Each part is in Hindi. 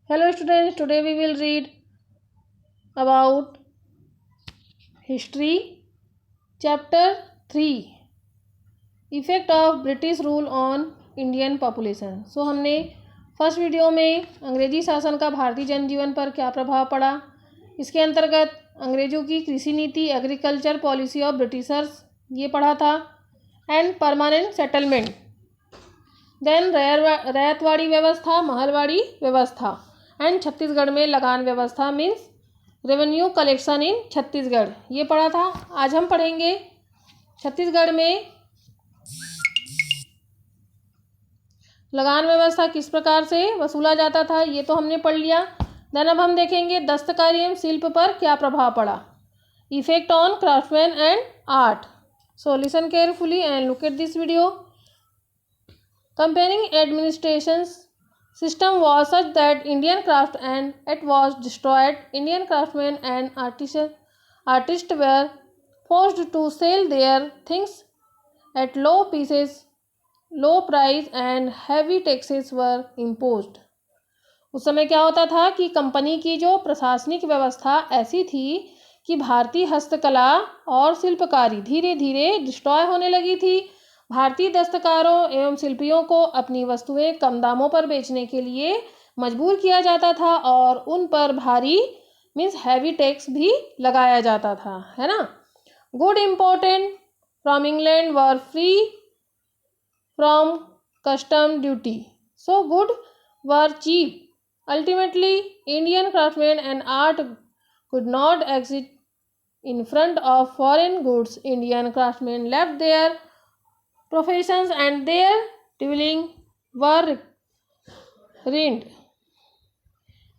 Hello students, today we will read about history chapter 3 effect of British rule on Indian population। हमने फर्स्ट वीडियो में अंग्रेजी शासन का भारतीय जनजीवन पर क्या प्रभाव पड़ा, इसके अंतर्गत अंग्रेजों की कृषि नीति एग्रीकल्चर पॉलिसी ऑफ ब्रिटिशर्स ये पढ़ा था and permanent settlement, then ryotwari व्यवस्था महलवाड़ी व्यवस्था एंड छत्तीसगढ़ में लगान व्यवस्था means revenue collection in Chhattisgarh ये पढ़ा था। आज हम पढ़ेंगे छत्तीसगढ़ में लगान व्यवस्था किस प्रकार से वसूला जाता था, ये तो हमने पढ़ लिया। देन अब हम देखेंगे दस्तकारी एवं शिल्प पर क्या प्रभाव पड़ा, effect on craftsman and art. So listen carefully and look at this video. Comparing administration's system was such that Indian craft and it was destroyed. Indian craftsmen and artists were forced to sell their things at low price and heavy taxes were imposed. उस समय क्या होता था कि कंपनी की जो प्रशासनिक व्यवस्था ऐसी थी कि भारतीय हस्तकला और शिल्पकारी धीरे धीरे डिस्ट्रॉय होने लगी थी। भारतीय दस्तकारों एवं शिल्पियों को अपनी वस्तुएं कम दामों पर बेचने के लिए मजबूर किया जाता था और उन पर भारी मीन्स हैवी टैक्स भी लगाया जाता था, है ना। Good important from England were free from custom duty, so good were cheap. Ultimately Indian craftsman and art could not exist in front of foreign goods. Indian craftsmen left their professions and their dwelling were ruined.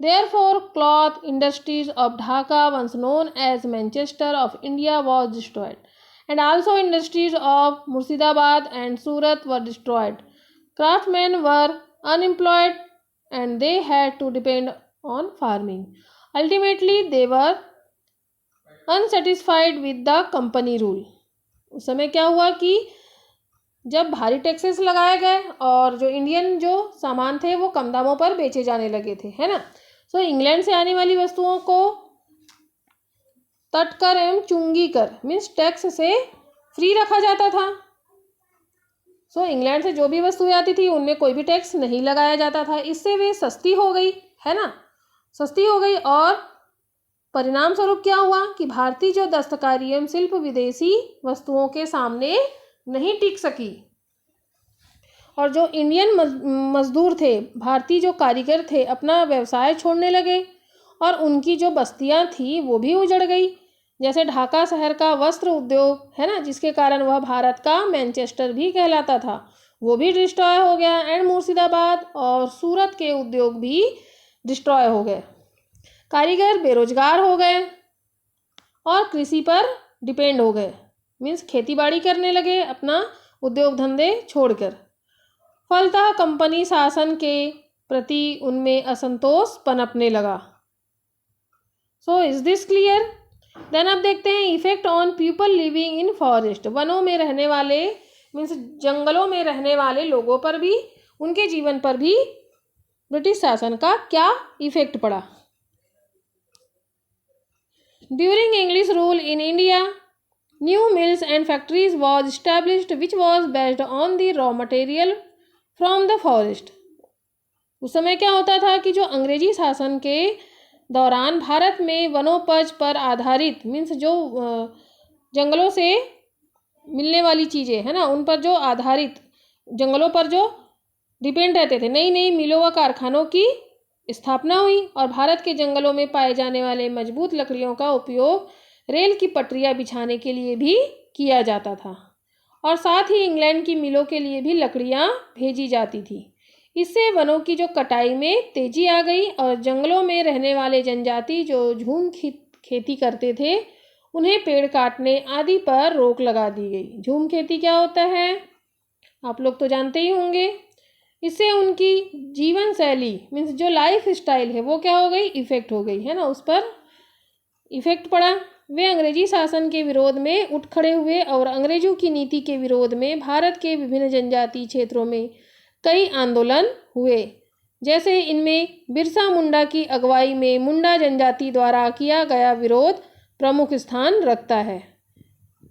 Therefore, cloth industries of Dhaka, once known as Manchester of India, was destroyed, and also industries of Murshidabad and Surat were destroyed. Craftsmen were unemployed and they had to depend on farming. Ultimately, they were unsatisfied with the company rule. उस समय क्या हुआ कि जब भारी टैक्सेस लगाए गए और जो इंडियन जो सामान थे वो कम दामों पर बेचे जाने लगे थे, है ना। सो इंग्लैंड से आने वाली वस्तुओं को तटकर एवं चुंगी कर मीन्स टैक्स से फ्री रखा जाता था। सो इंग्लैंड से जो भी वस्तुएं आती थी उनमें कोई भी टैक्स नहीं लगाया जाता था। इससे वे सस्ती हो गई, है ना, सस्ती हो गई और परिणाम स्वरूप क्या हुआ कि भारतीय जो दस्तकारी एवं शिल्प विदेशी वस्तुओं के सामने नहीं टिक सकी और जो इंडियन मजदूर थे, भारतीय जो कारीगर थे, अपना व्यवसाय छोड़ने लगे और उनकी जो बस्तियां थी वो भी उजड़ गई। जैसे ढाका शहर का वस्त्र उद्योग, है ना, जिसके कारण वह भारत का मैनचेस्टर भी कहलाता था, वो भी डिस्ट्रॉय हो गया। एंड मुर्शिदाबाद और सूरत के उद्योग भी डिस्ट्रॉय हो गए। कारीगर बेरोजगार हो गए और कृषि पर डिपेंड हो गए, मीन्स खेतीबाड़ी करने लगे अपना उद्योग धंधे छोड़कर। फलतः कंपनी शासन के प्रति उनमें असंतोष पनपने लगा। So is this clear. Then अब देखते हैं effect on people living in forest. वनों में रहने वाले मीन्स जंगलों में रहने वाले लोगों पर भी, उनके जीवन पर भी ब्रिटिश शासन का क्या इफेक्ट पड़ा। During English rule in India, new mills and factories was established which was based on the raw material from the forest. उस समय क्या होता था कि जो अंग्रेजी शासन के दौरान भारत में वनोपज पर आधारित मीन्स जो जंगलों से मिलने वाली चीज़ें, है ना, उन पर जो आधारित जंगलों पर जो डिपेंड रहते थे, नई नई मिलों व कारखानों की स्थापना हुई और भारत के जंगलों में पाए जाने वाले मजबूत लकड़ियों का उपयोग रेल की पटरियां बिछाने के लिए भी किया जाता था और साथ ही इंग्लैंड की मिलों के लिए भी लकड़ियां भेजी जाती थी। इससे वनों की जो कटाई में तेजी आ गई और जंगलों में रहने वाले जनजाति जो झूम खेती करते थे उन्हें पेड़ काटने आदि पर रोक लगा दी गई। झूम खेती क्या होता है आप लोग तो जानते ही होंगे। इससे उनकी जीवन शैली मीन्स जो लाइफ स्टाइल है वो क्या हो गई, इफेक्ट हो गई, है ना, उस पर इफेक्ट पड़ा। वे अंग्रेजी शासन के विरोध में उठ खड़े हुए और अंग्रेजों की नीति के विरोध में भारत के विभिन्न जनजातीय क्षेत्रों में कई आंदोलन हुए जैसे इनमें बिरसा मुंडा की अगुवाई में मुंडा जनजाति द्वारा किया गया विरोध प्रमुख स्थान रखता है।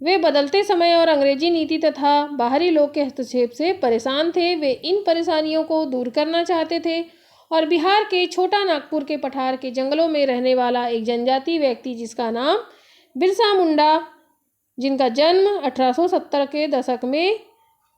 वे बदलते समय और अंग्रेजी नीति तथा बाहरी लोग के हस्तक्षेप से परेशान थे। वे इन परेशानियों को दूर करना चाहते थे और बिहार के छोटा नागपुर के पठार के जंगलों में रहने वाला एक जनजातीय व्यक्ति जिसका नाम बिरसा मुंडा, जिनका जन्म 1870 के दशक में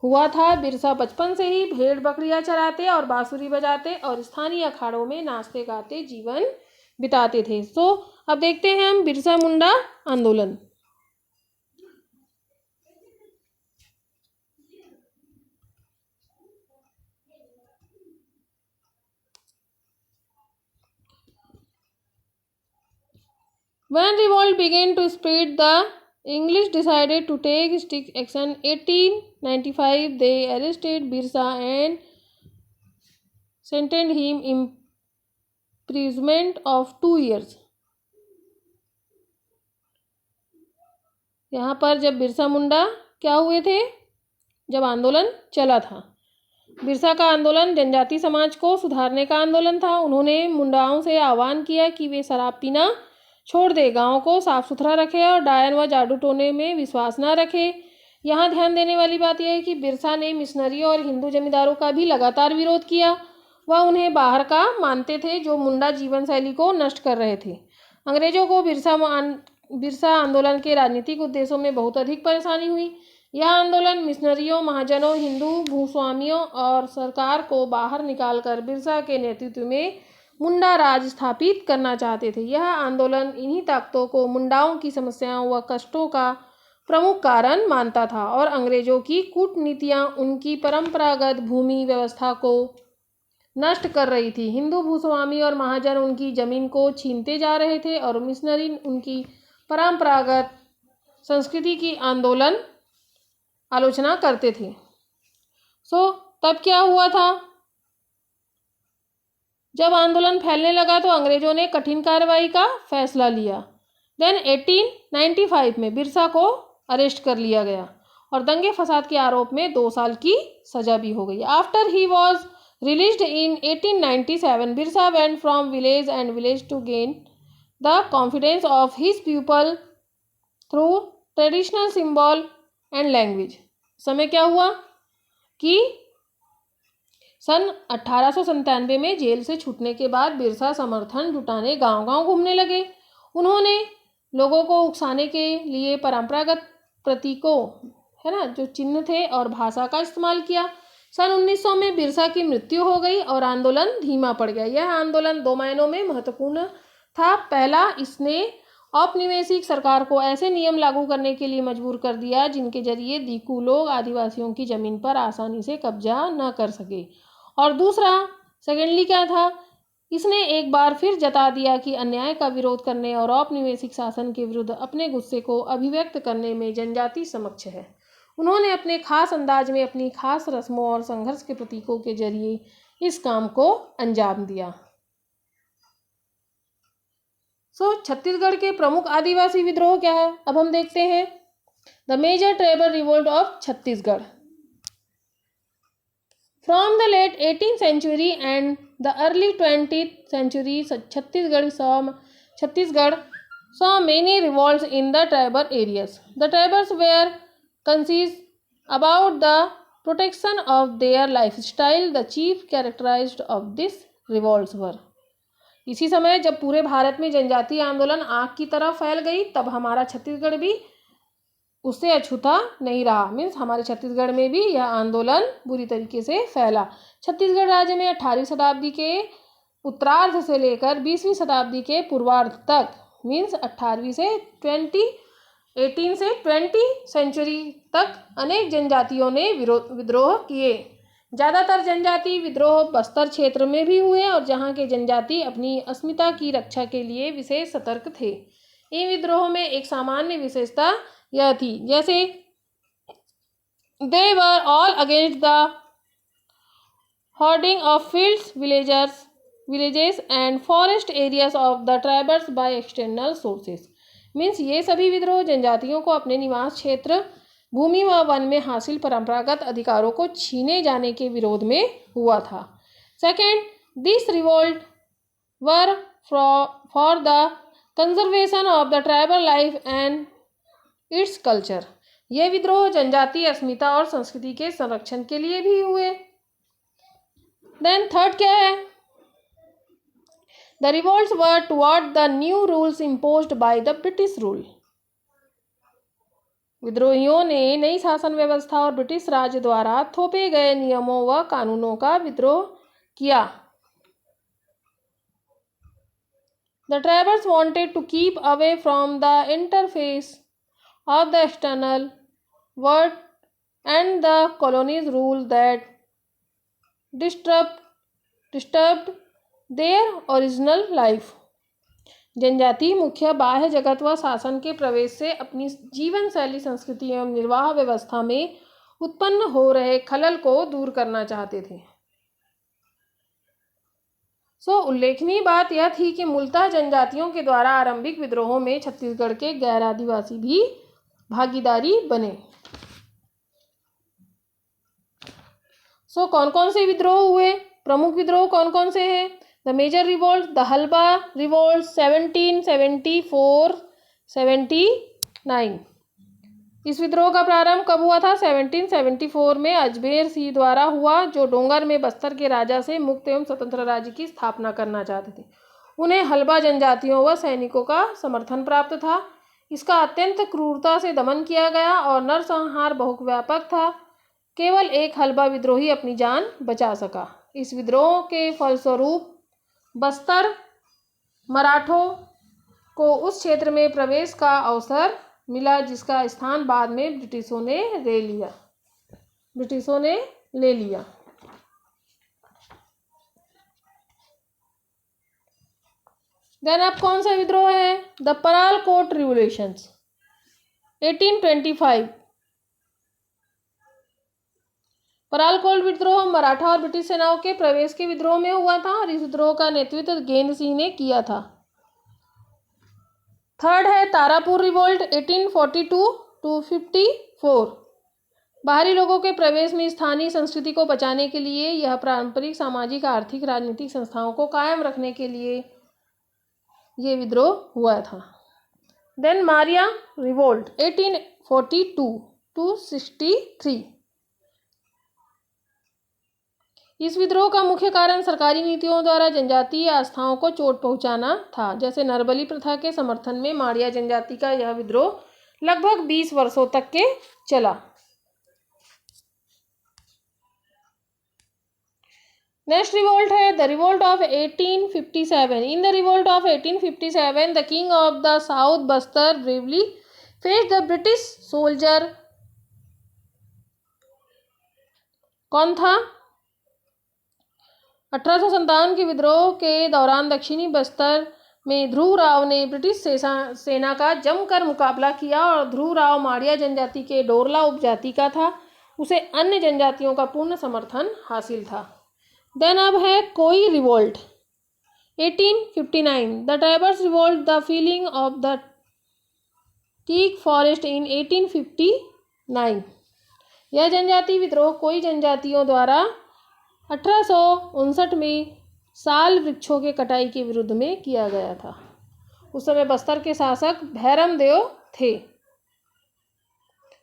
हुआ था। बिरसा बचपन से ही भेड़ बकरियां चराते और बांसुरी बजाते और स्थानीय अखाड़ों में नाचते गाते जीवन बिताते थे। अब देखते हैं हम बिरसा मुंडा आंदोलन। When revolt began to spread, the English decided to take strict action. 1895, they arrested Birsa and sentenced him imprisonment of 2 years. यहाँ पर जब बिरसा मुंडा क्या हुए थे, जब आंदोलन चला था, बिरसा का आंदोलन जनजाति समाज को सुधारने का आंदोलन था। उन्होंने मुंडाओं से आह्वान किया कि वे शराब पीना छोड़ दे, गाँव को साफ सुथरा रखे और डायन व जादू टोने में विश्वास न रखे। यहाँ ध्यान देने वाली बात यह है कि बिरसा ने मिशनरियों और हिंदू जमींदारों का भी लगातार विरोध किया। वह उन्हें बाहर का मानते थे जो मुंडा जीवन शैली को नष्ट कर रहे थे। अंग्रेजों को बिरसा आंदोलन के राजनीतिक उद्देश्यों में बहुत अधिक परेशानी हुई। यह आंदोलन मिशनरियों, महाजनों, हिंदू भूस्वामियों और सरकार को बाहर निकालकर बिरसा के नेतृत्व में मुंडा राज स्थापित करना चाहते थे। यह आंदोलन इन्हीं ताकतों को मुंडाओं की समस्याओं व कष्टों का प्रमुख कारण मानता था और अंग्रेजों की कूटनीतियां उनकी परंपरागत भूमि व्यवस्था को नष्ट कर रही थी। हिंदू भूस्वामी और महाजन उनकी जमीन को छीनते जा रहे थे और मिशनरी उनकी परंपरागत संस्कृति की आलोचना करते थे। तब क्या हुआ था, जब आंदोलन फैलने लगा तो अंग्रेजों ने कठिन कार्रवाई का फैसला लिया। देन 1895 में बिरसा को अरेस्ट कर लिया गया और दंगे फसाद के आरोप में 2 साल की सजा भी हो गई। After he was released in 1897, Birsa went from village and village to gain the confidence of his people through traditional symbol and language. समय क्या हुआ कि सन 1897 में जेल से छूटने के बाद बिरसा समर्थन जुटाने गांव-गांव घूमने लगे। उन्होंने लोगों को उकसाने के लिए परंपरागत प्रतीकों, है ना, जो चिन्ह थे और भाषा का इस्तेमाल किया। सन 1900 में बिरसा की मृत्यु हो गई और आंदोलन धीमा पड़ गया। यह आंदोलन 2 मायनों में महत्वपूर्ण था। पहला, इसने औपनिवेशिक सरकार को ऐसे नियम लागू करने के लिए मजबूर कर दिया जिनके जरिए दीकू लोग आदिवासियों की जमीन पर आसानी से कब्जा न कर सके। और दूसरा, सेकेंडली क्या था, इसने एक बार फिर जता दिया कि अन्याय का विरोध करने और औपनिवेशिक शासन के विरुद्ध अपने गुस्से को अभिव्यक्त करने में जनजाति समक्ष है। उन्होंने अपने खास अंदाज में अपनी खास रस्मों और संघर्ष के प्रतीकों के जरिए इस काम को अंजाम दिया। छत्तीसगढ़ के प्रमुख आदिवासी विद्रोह क्या है, अब हम देखते हैं। The major tribal revolt of Chhattisgarh. From the late 18th century and the early 20th century, Chhattisgarh saw many revolts in the tribal areas. The tribals were conscious about the protection of their lifestyle. The chief characteristic of these revolts were. इसी समय जब पूरे भारत में जनजातीय आंदोलन आग की तरह फैल गई, तब हमारा छत्तीसगढ़ भी उससे अछूता नहीं रहा। मीन्स हमारे छत्तीसगढ़ में भी यह आंदोलन बुरी तरीके से फैला। छत्तीसगढ़ राज्य में 18वीं शताब्दी के उत्तरार्ध से लेकर 20वीं शताब्दी के पूर्वार्ध तक, मीन्स 18वीं से 20 सेंचुरी तक अनेक जनजातियों ने विद्रोह किए। ज़्यादातर जनजाति विद्रोह बस्तर क्षेत्र में भी हुए और जहाँ के जनजाति अपनी अस्मिता की रक्षा के लिए विशेष सतर्क थे। इन विद्रोहों में एक सामान्य विशेषता यह थी, जैसे they were all against the hoarding of fields, villages and forest areas of the tribes by external sources. Means ये सभी विद्रोह जनजातियों को अपने निवास क्षेत्र, भूमि व वन में हासिल परंपरागत अधिकारों को छीने जाने के विरोध में हुआ था। Second, this revolt were for the conservation of the tribal life and its culture. ये विद्रोह जनजातीय अस्मिता और संस्कृति के संरक्षण के लिए भी हुए। देन थर्ड क्या है? The revolts were toward the new rules imposed by the British rule. विद्रोहियों ने नई शासन व्यवस्था और ब्रिटिश राज द्वारा थोपे गए नियमों व कानूनों का विद्रोह किया। The tribals wanted to keep away from the interface of the external world and the colonies' rule that disturbed their original life। जनजातीय मुख्य बाह्य जगत व शासन के प्रवेश से अपनी जीवन शैली, संस्कृति एवं निर्वाह व्यवस्था में उत्पन्न हो रहे खलल को दूर करना चाहते थे। उल्लेखनीय बात यह थी कि मूलतः जनजातियों के द्वारा आरंभिक विद्रोहों में छत्तीसगढ़ के गैर आदिवासी भी भागीदारी बने। कौन कौन से विद्रोह हुए? प्रमुख विद्रोह कौन कौन से हैं? The major revolt, the Halba revolt 1774-79। इस विद्रोह का प्रारंभ कब हुआ था? 1774 में अजमेर सिंह द्वारा हुआ, जो डोंगर में बस्तर के राजा से मुक्त एवं स्वतंत्र राज्य की स्थापना करना चाहते थे। उन्हें हल्बा जनजातियों व सैनिकों का समर्थन प्राप्त था। इसका अत्यंत क्रूरता से दमन किया गया और नरसंहार बहुव्यापक था। केवल एक हल्बा विद्रोही अपनी जान बचा सका। इस विद्रोह के फलस्वरूप बस्तर मराठों को उस क्षेत्र में प्रवेश का अवसर मिला जिसका स्थान बाद में ब्रिटिशों ने ले लिया। देन अब कौन सा विद्रोह है? The Paralkot revolutions 1825। परालकोट विद्रोह मराठा और ब्रिटिश सेनाओं के प्रवेश के विद्रोह में हुआ था और इस विद्रोह का नेतृत्व गेंद सिंह ने किया था। थर्ड है तारापुर रिवोल्ट 1842-54। बाहरी लोगों के प्रवेश में स्थानीय संस्कृति को बचाने के लिए, यह पारंपरिक सामाजिक, आर्थिक, राजनीतिक संस्थाओं को कायम रखने के लिए ये विद्रोह हुआ था। Then Maria revolt 1842-63। इस विद्रोह का मुख्य कारण सरकारी नीतियों द्वारा जनजातीय आस्थाओं को चोट पहुंचाना था। जैसे नरबली प्रथा के समर्थन में माड़िया जनजाति का यह विद्रोह लगभग 20 वर्षों तक के चला। नेक्स्ट रिवोल्ट है the revolt of 1857। In the revolt of 1857 the king of the south Bastar bravely faced the British soldier. कौन था? 1857 के विद्रोह के दौरान दक्षिणी बस्तर में ध्रुव राव ने ब्रिटिश सेना का जमकर मुकाबला किया और ध्रुव राव माड़िया जनजाति के डोरला उपजाति का था। उसे अन्य जनजातियों का पूर्ण समर्थन हासिल था। देन अब है कोई revolt 1859। The tribals revolt the felling of the teak forest in 1859। यह जनजाति विद्रोह कोई जनजातियों द्वारा 1859 में साल वृक्षों के कटाई के विरुद्ध में किया गया था। उस समय बस्तर के शासक भैरम देव थे।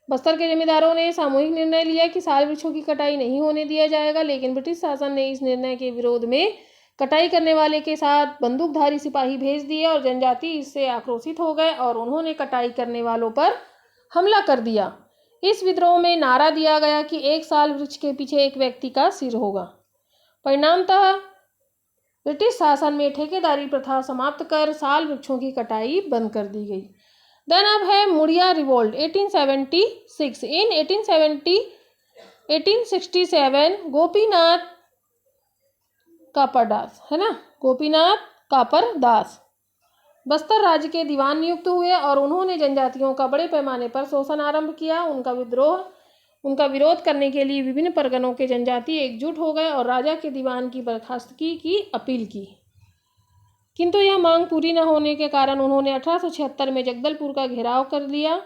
बस्तर के जमींदारों ने सामूहिक निर्णय लिया कि साल वृक्षों की कटाई नहीं होने दिया जाएगा, लेकिन ब्रिटिश शासन ने इस निर्णय के विरोध में कटाई करने वाले के साथ बंदूकधारी सिपाही भेज दिए और जनजाति इससे आक्रोशित हो गए और उन्होंने कटाई करने वालों पर हमला कर दिया। इस विद्रोह में नारा दिया गया कि एक साल वृक्ष के पीछे एक व्यक्ति का सिर होगा। परिणामतः ब्रिटिश शासन में ठेकेदारी प्रथा समाप्त कर साल वृक्षों की कटाई बंद कर दी गई। देन अब है मुड़िया रिवोल्ट 1876। इन 1867 गोपीनाथ कापरदास, है ना, गोपीनाथ कापरदास बस्तर राज्य के दीवान नियुक्त हुए और उन्होंने जनजातियों का बड़े पैमाने पर शोषण आरंभ किया। उनका विरोध करने के लिए विभिन्न परगनों के जनजाति एकजुट हो गए और राजा के दीवान की बर्खास्तगी की अपील की, किंतु यह मांग पूरी न होने के कारण उन्होंने 1876 में जगदलपुर का घेराव कर लिया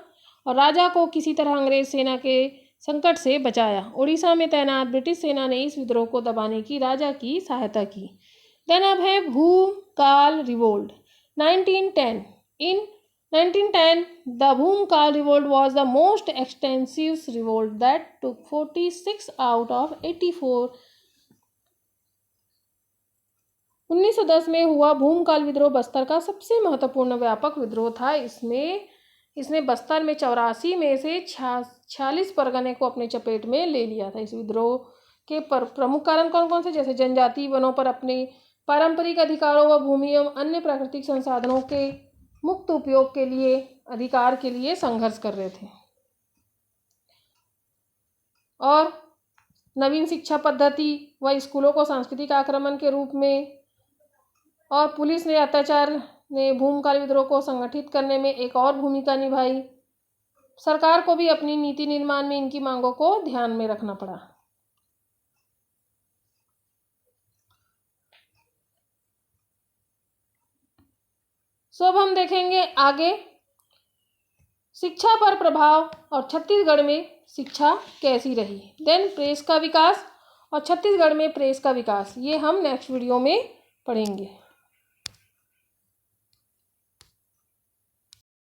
और राजा को किसी तरह अंग्रेज सेना के संकट से बचाया। उड़ीसा में तैनात ब्रिटिश सेना ने इस विद्रोह को दबाने की राजा की सहायता की। देन अब है भूमकाल revolt 1910। In 1910 the Bhumkal revolt was the most extensive revolt that took 46 out of 84। 1910 में हुआ भूमकाल विद्रोह बस्तर का सबसे महत्वपूर्ण व्यापक विद्रोह था। इसने बस्तर में 84 में से 46 परगने को अपने चपेट में ले लिया था। इस विद्रोह के प्रमुख कारण कौन कौन से, जैसे जनजातीय वनों पर अपने पारंपरिक अधिकारों व भूमि एवं अन्य प्राकृतिक संसाधनों के मुक्त उपयोग के लिए अधिकार के लिए संघर्ष कर रहे थे, और नवीन शिक्षा पद्धति व स्कूलों को सांस्कृतिक आक्रमण के रूप में, और पुलिस ने अत्याचार ने भूमकाल विद्रोह को संगठित करने में एक और भूमिका निभाई। सरकार को भी अपनी नीति निर्माण में इनकी मांगों को ध्यान में रखना पड़ा। अब हम देखेंगे आगे शिक्षा पर प्रभाव और छत्तीसगढ़ में शिक्षा कैसी रही। देन प्रेस का विकास और छत्तीसगढ़ में प्रेस का विकास, ये हम नेक्स्ट वीडियो में पढ़ेंगे।